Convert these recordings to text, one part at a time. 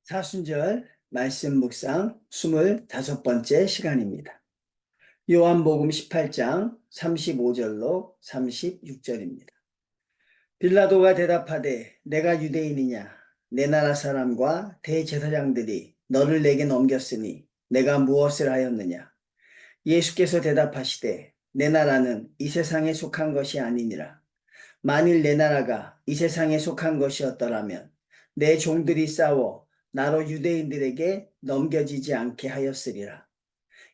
사순절 말씀 묵상 25번째 시간입니다. 요한복음 18장 35절로 36절입니다. 빌라도가 대답하되 내가 유대인이냐 내 나라 사람과 대제사장들이 너를 내게 넘겼으니 내가 무엇을 하였느냐. 예수께서 대답하시되 내 나라는 이 세상에 속한 것이 아니니라. 만일 내 나라가 이 세상에 속한 것이었더라면 내 종들이 싸워 나로 유대인들에게 넘겨지지 않게 하였으리라.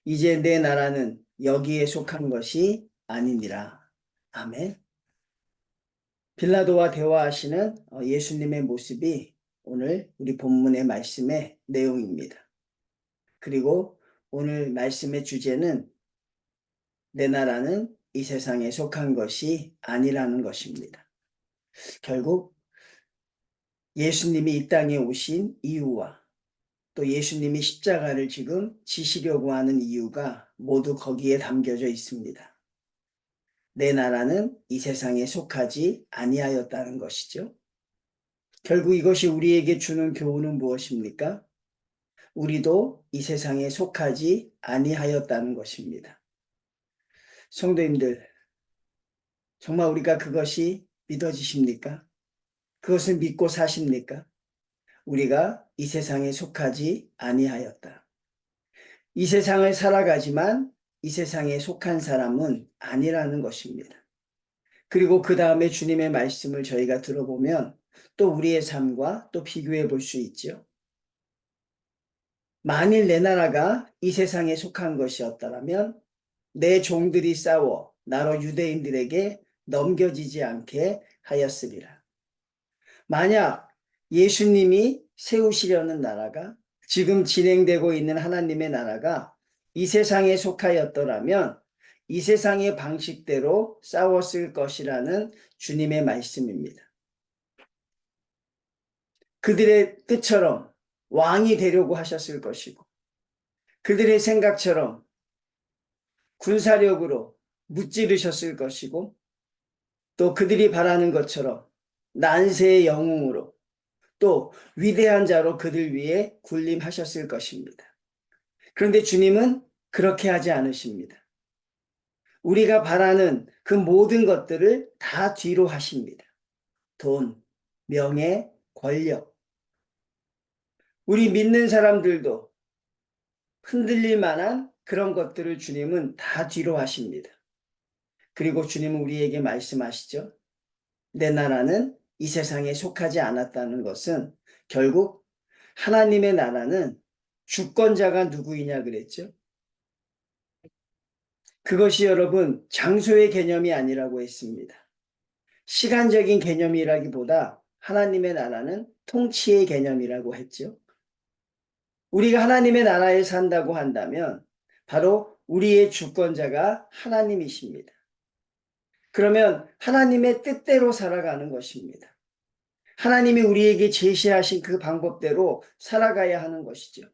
이제 내 나라는 여기에 속한 것이 아니니라. 아멘. 빌라도와 대화하시는 예수님의 모습이 오늘 우리 본문의 말씀의 내용입니다. 그리고 오늘 말씀의 주제는 내 나라는 이 세상에 속한 것이 아니라는 것입니다. 결국 예수님이 이 땅에 오신 이유와 또 예수님이 십자가를 지금 지시려고 하는 이유가 모두 거기에 담겨져 있습니다. 내 나라는 이 세상에 속하지 아니하였다는 것이죠. 결국 이것이 우리에게 주는 교훈은 무엇입니까? 우리도 이 세상에 속하지 아니하였다는 것입니다. 성도님들, 정말 우리가 그것이 믿어지십니까? 그것을 믿고 사십니까? 우리가 이 세상에 속하지 아니하였다. 이 세상을 살아가지만 이 세상에 속한 사람은 아니라는 것입니다. 그리고 그 다음에 주님의 말씀을 저희가 들어보면 또 우리의 삶과 또 비교해 볼 수 있죠. 만일 내 나라가 이 세상에 속한 것이었다면 내 종들이 싸워 나로 유대인들에게 넘겨지지 않게 하였으리라. 만약 예수님이 세우시려는 나라가 지금 진행되고 있는 하나님의 나라가 이 세상에 속하였더라면 이 세상의 방식대로 싸웠을 것이라는 주님의 말씀입니다. 그들의 뜻처럼 왕이 되려고 하셨을 것이고 그들의 생각처럼 군사력으로 무찌르셨을 것이고 또 그들이 바라는 것처럼 난세의 영웅으로 또 위대한 자로 그들 위에 군림하셨을 것입니다. 그런데 주님은 그렇게 하지 않으십니다. 우리가 바라는 그 모든 것들을 다 뒤로 하십니다. 돈, 명예, 권력. 우리 믿는 사람들도 흔들릴 만한 그런 것들을 주님은 다 뒤로 하십니다. 그리고 주님은 우리에게 말씀하시죠. 내 나라는 이 세상에 속하지 않았다는 것은 결국 하나님의 나라는 주권자가 누구이냐 그랬죠. 그것이 여러분 장소의 개념이 아니라고 했습니다. 시간적인 개념이라기보다 하나님의 나라는 통치의 개념이라고 했죠. 우리가 하나님의 나라에 산다고 한다면 바로 우리의 주권자가 하나님이십니다. 그러면 하나님의 뜻대로 살아가는 것입니다. 하나님이 우리에게 제시하신 그 방법대로 살아가야 하는 것이죠.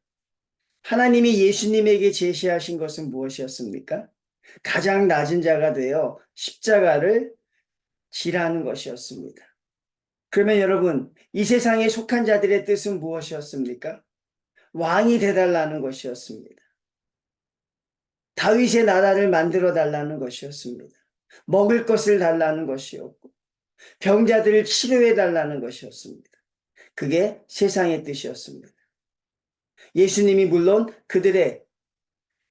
하나님이 예수님에게 제시하신 것은 무엇이었습니까? 가장 낮은 자가 되어 십자가를 지라는 것이었습니다. 그러면 여러분, 이 세상에 속한 자들의 뜻은 무엇이었습니까? 왕이 되달라는 것이었습니다. 다윗의 나라를 만들어 달라는 것이었습니다. 먹을 것을 달라는 것이었고 병자들을 치료해 달라는 것이었습니다. 그게 세상의 뜻이었습니다. 예수님이 물론 그들의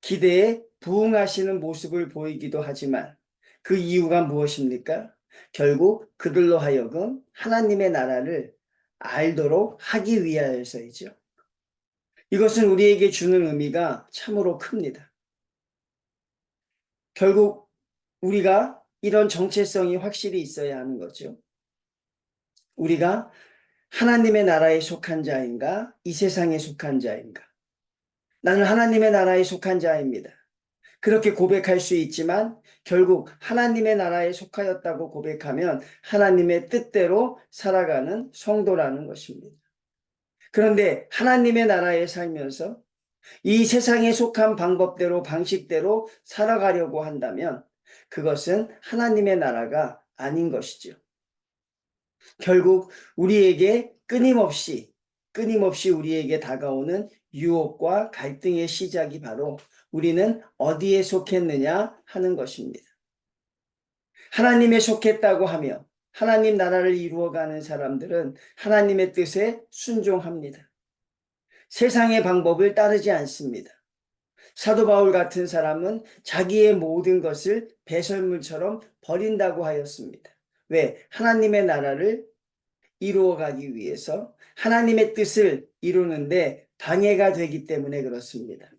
기대에 부응하시는 모습을 보이기도 하지만 그 이유가 무엇입니까? 결국 그들로 하여금 하나님의 나라를 알도록 하기 위하여서이죠. 이것은 우리에게 주는 의미가 참으로 큽니다. 결국 우리가 이런 정체성이 확실히 있어야 하는 거죠. 우리가 하나님의 나라에 속한 자인가? 이 세상에 속한 자인가? 나는 하나님의 나라에 속한 자입니다. 그렇게 고백할 수 있지만 결국 하나님의 나라에 속하였다고 고백하면 하나님의 뜻대로 살아가는 성도라는 것입니다. 그런데 하나님의 나라에 살면서 이 세상에 속한 방법대로 방식대로 살아가려고 한다면 그것은 하나님의 나라가 아닌 것이죠. 결국 우리에게 끊임없이 끊임없이 우리에게 다가오는 유혹과 갈등의 시작이 바로 우리는 어디에 속했느냐 하는 것입니다. 하나님에 속했다고 하며 하나님 나라를 이루어가는 사람들은 하나님의 뜻에 순종합니다. 세상의 방법을 따르지 않습니다. 사도 바울 같은 사람은 자기의 모든 것을 배설물처럼 버린다고 하였습니다. 왜? 하나님의 나라를 이루어가기 위해서 하나님의 뜻을 이루는데 방해가 되기 때문에 그렇습니다.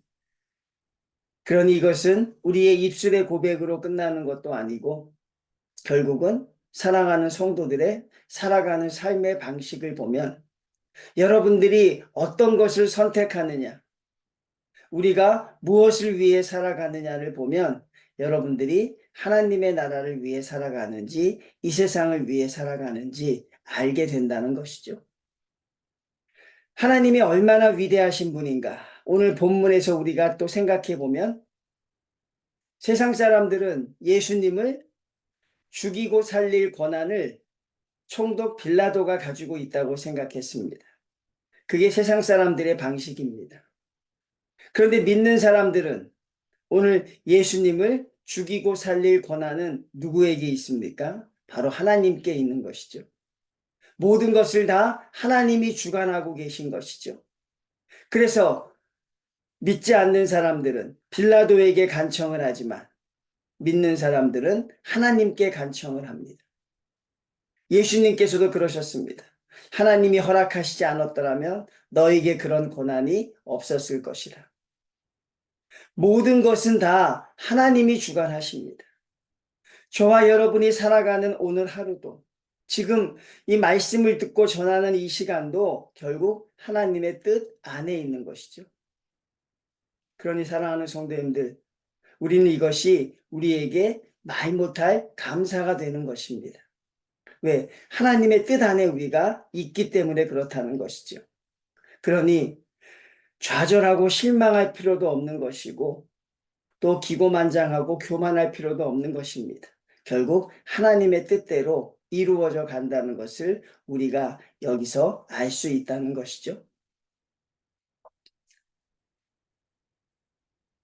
그러니 이것은 우리의 입술의 고백으로 끝나는 것도 아니고 결국은 사랑하는 성도들의 살아가는 삶의 방식을 보면 여러분들이 어떤 것을 선택하느냐, 우리가 무엇을 위해 살아가느냐를 보면 여러분들이 하나님의 나라를 위해 살아가는지 이 세상을 위해 살아가는지 알게 된다는 것이죠. 하나님이 얼마나 위대하신 분인가. 오늘 본문에서 우리가 또 생각해 보면 세상 사람들은 예수님을 죽이고 살릴 권한을 총독 빌라도가 가지고 있다고 생각했습니다. 그게 세상 사람들의 방식입니다. 그런데 믿는 사람들은 오늘 예수님을 죽이고 살릴 권한은 누구에게 있습니까? 바로 하나님께 있는 것이죠. 모든 것을 다 하나님이 주관하고 계신 것이죠. 그래서 믿지 않는 사람들은 빌라도에게 간청을 하지만 믿는 사람들은 하나님께 간청을 합니다. 예수님께서도 그러셨습니다. 하나님이 허락하시지 않았더라면 너에게 그런 고난이 없었을 것이라. 모든 것은 다 하나님이 주관하십니다. 저와 여러분이 살아가는 오늘 하루도 지금 이 말씀을 듣고 전하는 이 시간도 결국 하나님의 뜻 안에 있는 것이죠. 그러니 사랑하는 성도님들, 우리는 이것이 우리에게 말 못할 감사가 되는 것입니다. 왜? 하나님의 뜻 안에 우리가 있기 때문에 그렇다는 것이죠. 그러니 좌절하고 실망할 필요도 없는 것이고 또 기고만장하고 교만할 필요도 없는 것입니다. 결국 하나님의 뜻대로 이루어져 간다는 것을 우리가 여기서 알 수 있다는 것이죠.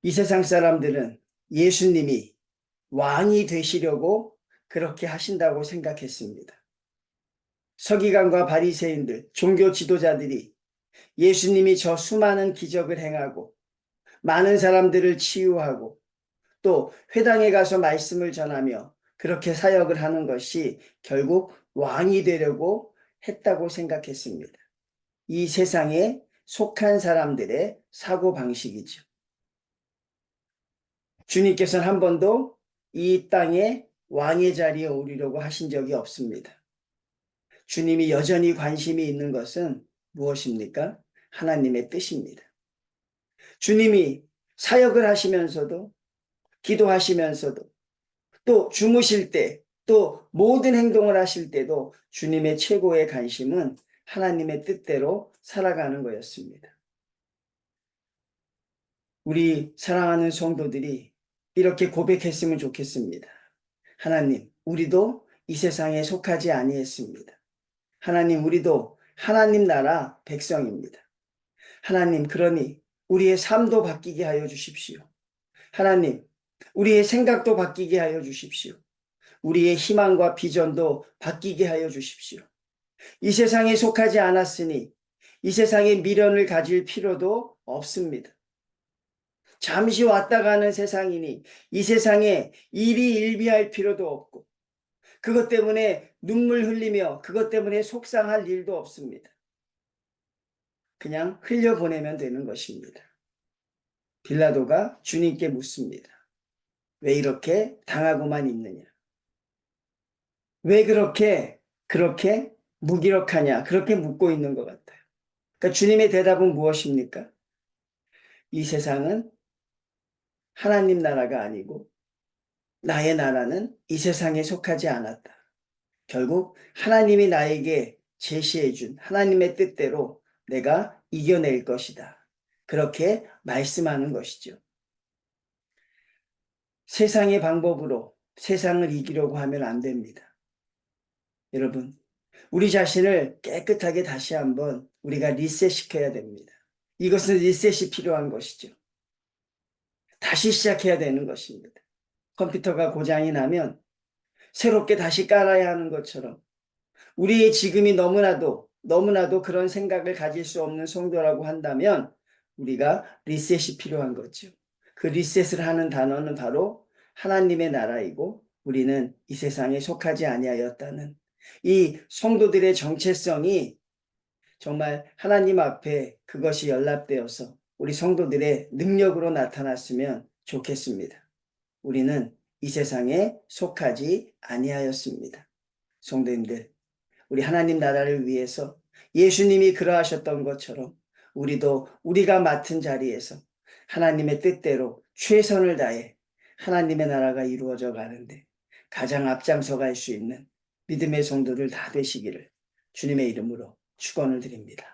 이 세상 사람들은 예수님이 왕이 되시려고 그렇게 하신다고 생각했습니다. 서기관과 바리새인들, 종교 지도자들이 예수님이 저 수많은 기적을 행하고 많은 사람들을 치유하고 또 회당에 가서 말씀을 전하며 그렇게 사역을 하는 것이 결국 왕이 되려고 했다고 생각했습니다. 이 세상에 속한 사람들의 사고방식이죠. 주님께서는 한 번도 이 땅에 왕의 자리에 오르려고 하신 적이 없습니다. 주님이 여전히 관심이 있는 것은 무엇입니까? 하나님의 뜻입니다. 주님이 사역을 하시면서도 기도하시면서도 또 주무실 때 또 모든 행동을 하실 때도 주님의 최고의 관심은 하나님의 뜻대로 살아가는 거였습니다. 우리 사랑하는 성도들이 이렇게 고백했으면 좋겠습니다. 하나님, 우리도 이 세상에 속하지 아니했습니다. 하나님, 우리도 하나님 나라 백성입니다. 하나님, 그러니 우리의 삶도 바뀌게 하여 주십시오. 하나님, 우리의 생각도 바뀌게 하여 주십시오. 우리의 희망과 비전도 바뀌게 하여 주십시오. 이 세상에 속하지 않았으니 이 세상에 미련을 가질 필요도 없습니다. 잠시 왔다 가는 세상이니 이 세상에 일희일비할 필요도 없고 그것 때문에 눈물 흘리며 그것 때문에 속상할 일도 없습니다. 그냥 흘려보내면 되는 것입니다. 빌라도가 주님께 묻습니다. 왜 이렇게 당하고만 있느냐? 왜 그렇게 무기력하냐? 그렇게 묻고 있는 것 같아요. 그러니까 주님의 대답은 무엇입니까? 이 세상은 하나님 나라가 아니고 나의 나라는 이 세상에 속하지 않았다. 결국 하나님이 나에게 제시해 준 하나님의 뜻대로 내가 이겨낼 것이다. 그렇게 말씀하는 것이죠. 세상의 방법으로 세상을 이기려고 하면 안 됩니다. 여러분, 우리 자신을 깨끗하게 다시 한번 우리가 리셋시켜야 됩니다. 이것은 리셋이 필요한 것이죠. 다시 시작해야 되는 것입니다. 컴퓨터가 고장이 나면 새롭게 다시 깔아야 하는 것처럼 우리의 지금이 너무나도 그런 생각을 가질 수 없는 성도라고 한다면 우리가 리셋이 필요한 거죠. 그 리셋을 하는 단어는 바로 하나님의 나라이고 우리는 이 세상에 속하지 아니하였다는 이 성도들의 정체성이 정말 하나님 앞에 그것이 연락되어서 우리 성도들의 능력으로 나타났으면 좋겠습니다. 우리는 이 세상에 속하지 아니하였습니다. 성도님들, 우리 하나님 나라를 위해서 예수님이 그러하셨던 것처럼 우리도 우리가 맡은 자리에서 하나님의 뜻대로 최선을 다해 하나님의 나라가 이루어져 가는데 가장 앞장서 갈 수 있는 믿음의 성도들 다 되시기를 주님의 이름으로 축원을 드립니다.